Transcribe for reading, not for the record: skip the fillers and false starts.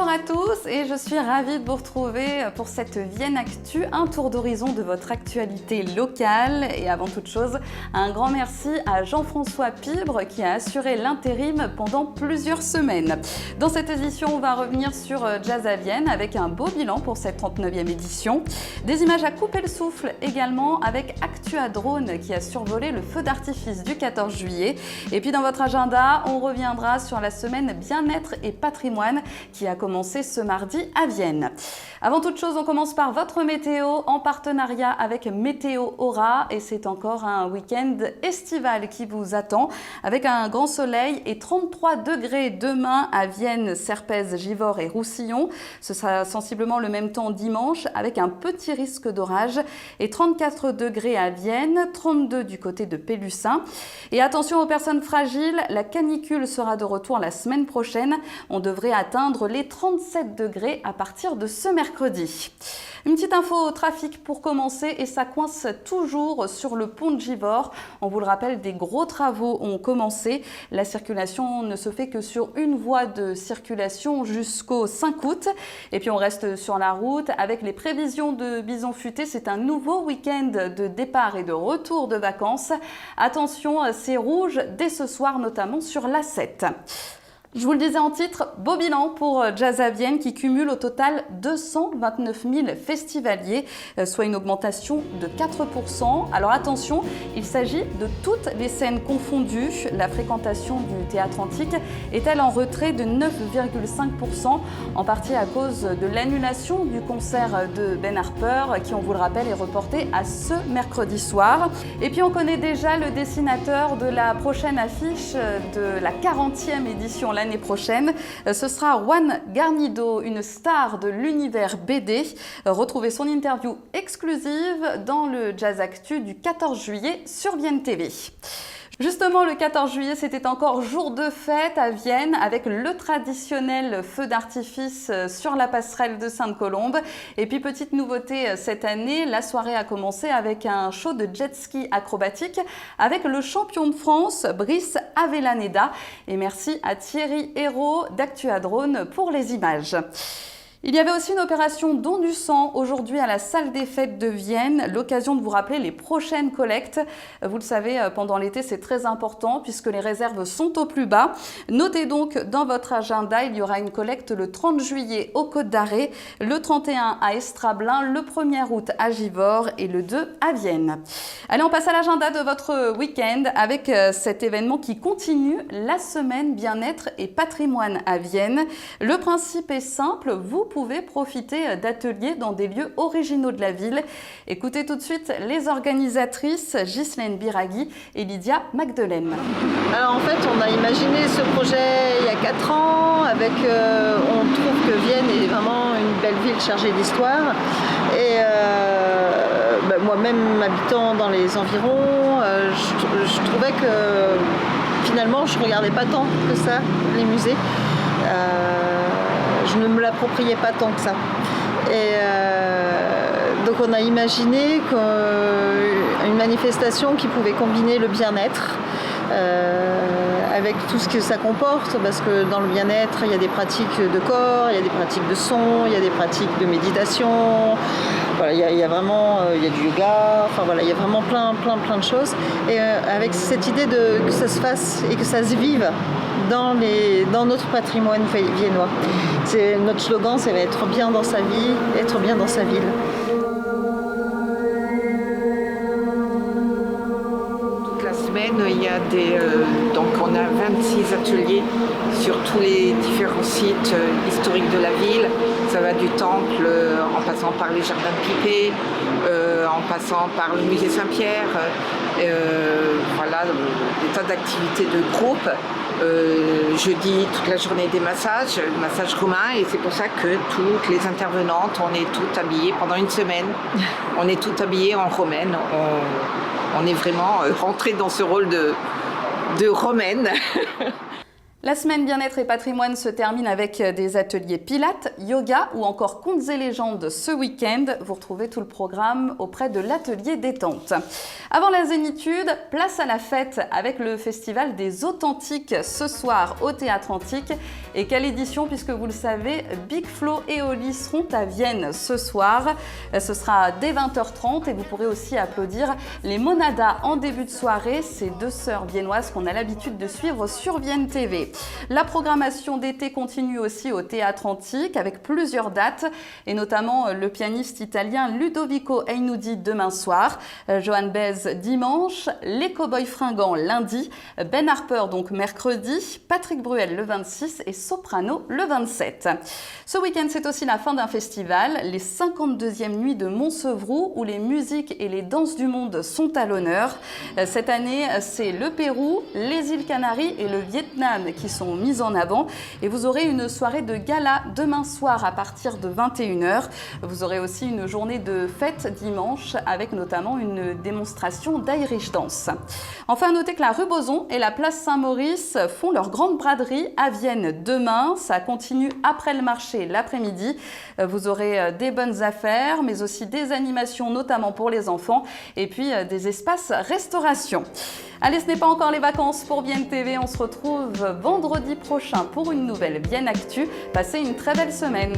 Bonjour à tous et je suis ravie de vous retrouver pour cette Vienne Actu, un tour d'horizon de votre actualité locale. Et avant toute chose, un grand merci à Jean-François Pibre qui a assuré l'intérim pendant plusieurs semaines. Dans cette édition, on va revenir sur Jazz à Vienne avec un beau bilan pour cette 39e édition. Des images à couper le souffle également avec Actu à Drone qui a survolé le feu d'artifice du 14 juillet. Et puis dans votre agenda, on reviendra sur la semaine bien-être et patrimoine qui a commencé ce mardi à Vienne. Avant toute chose, on commence par votre météo en partenariat avec Météo Aura et c'est encore un week-end estival qui vous attend avec un grand soleil et 33 degrés demain à Vienne, Serpez, Givors et Roussillon. Ce sera sensiblement le même temps dimanche avec un petit risque d'orage et 34 degrés à Vienne, 32 du côté de Pélussin. Et attention aux personnes fragiles, la canicule sera de retour la semaine prochaine. On devrait atteindre les 37 degrés à partir de ce mercredi. Une petite info au trafic pour commencer et ça coince toujours sur le pont de Givors. On vous le rappelle, des gros travaux ont commencé. La circulation ne se fait que sur une voie de circulation jusqu'au 5 août. Et puis on reste sur la route avec les prévisions de Bison Futé. C'est un nouveau week-end de départ et de retour de vacances. Attention, c'est rouge dès ce soir, notamment sur l'A7. Je vous le disais en titre, beau bilan pour Jazz à Vienne qui cumule au total 229 000 festivaliers, soit une augmentation de 4%. Alors attention, il s'agit de toutes les scènes confondues. La fréquentation du théâtre antique est-elle en retrait de 9,5%, en partie à cause de l'annulation du concert de Ben Harper, qui, on vous le rappelle, est reporté à ce mercredi soir. Et puis on connaît déjà le dessinateur de la prochaine affiche de la 40e édition l'année prochaine. Ce sera Juan Garnido, une star de l'univers BD. Retrouvez son interview exclusive dans le Jazz Actu du 14 juillet sur Vienne TV. Justement, le 14 juillet, c'était encore jour de fête à Vienne avec le traditionnel feu d'artifice sur la passerelle de Sainte-Colombe. Et puis, petite nouveauté cette année, la soirée a commencé avec un show de jet ski acrobatique avec le champion de France, Brice Avellaneda. Et merci à Thierry Hérault d'Actu à Drone pour les images. Il y avait aussi une opération don du sang aujourd'hui à la salle des fêtes de Vienne, l'occasion de vous rappeler les prochaines collectes. Vous le savez, pendant l'été, c'est très important puisque les réserves sont au plus bas. Notez donc dans votre agenda, il y aura une collecte le 30 juillet au Côte d'Arrée, le 31 à Estrablin, le 1er août à Givors et le 2 à Vienne. Allez, on passe à l'agenda de votre week-end avec cet événement qui continue, la semaine bien-être et patrimoine à Vienne. Le principe est simple, vous pouvez profiter d'ateliers dans des lieux originaux de la ville. Écoutez tout de suite les organisatrices Ghislaine Biraghi et Lydia Magdelaine. Alors en fait, on a imaginé ce projet il y a 4 ans. On trouve que Vienne est vraiment une belle ville chargée d'histoire. Et moi-même habitant dans les environs, je trouvais que finalement je ne regardais pas tant que ça les musées. Je ne me l'appropriais pas tant que ça. Et donc on a imaginé une manifestation qui pouvait combiner le bien-être avec tout ce que ça comporte, parce que dans le bien-être, il y a des pratiques de corps, il y a des pratiques de son, il y a des pratiques de méditation. Voilà, il y a vraiment il y a du yoga, enfin voilà, il y a vraiment plein de choses. Et avec cette idée que ça se fasse et que ça se vive dans notre patrimoine viennois. Notre slogan, c'est être bien dans sa vie, être bien dans sa ville. Toute la semaine, il y a donc on a 26 ateliers sur tous les différents sites historiques de la ville. Ça va du temple en passant par les jardins de Pipet, en passant par le musée Saint-Pierre. Voilà, des tas d'activités de groupe. Jeudi, toute la journée des massages romains, et c'est pour ça que toutes les intervenantes, on est toutes habillées pendant une semaine. On est toutes habillées en romaine. On est vraiment rentrées dans ce rôle de romaine. La semaine bien-être et patrimoine se termine avec des ateliers pilates, yoga ou encore contes et légendes ce week-end. Vous retrouvez tout le programme auprès de l'atelier détente. Avant la zénitude, place à la fête avec le festival des Authentiques ce soir au Théâtre Antique. Et quelle édition, puisque vous le savez, Big Flo et Oli seront à Vienne ce soir. Ce sera dès 20h30 et vous pourrez aussi applaudir les Monadas en début de soirée, ces deux sœurs viennoises qu'on a l'habitude de suivre sur Vienne TV. La programmation d'été continue aussi au Théâtre Antique avec plusieurs dates et notamment le pianiste italien Ludovico Einaudi demain soir, Joan Baez dimanche, les Cowboys Fringants lundi, Ben Harper donc mercredi, Patrick Bruel le 26 et Soprano le 27. Ce week-end, c'est aussi la fin d'un festival, les 52e nuits de Montsevrou où les musiques et les danses du monde sont à l'honneur. Cette année, c'est le Pérou, les îles Canaries et le Vietnam qui sont mises en avant et vous aurez une soirée de gala demain soir à partir de 21h. Vous aurez aussi une journée de fête dimanche avec notamment une démonstration d'Irish Dance. Enfin, notez que la rue Bozon et la place Saint-Maurice font leur grande braderie à Vienne demain. Ça continue après le marché l'après-midi. Vous aurez des bonnes affaires mais aussi des animations notamment pour les enfants et puis des espaces restauration. Allez, ce n'est pas encore les vacances pour Vienne TV. On se retrouve vendredi prochain pour une nouvelle Vienne Actu. Passez une très belle semaine.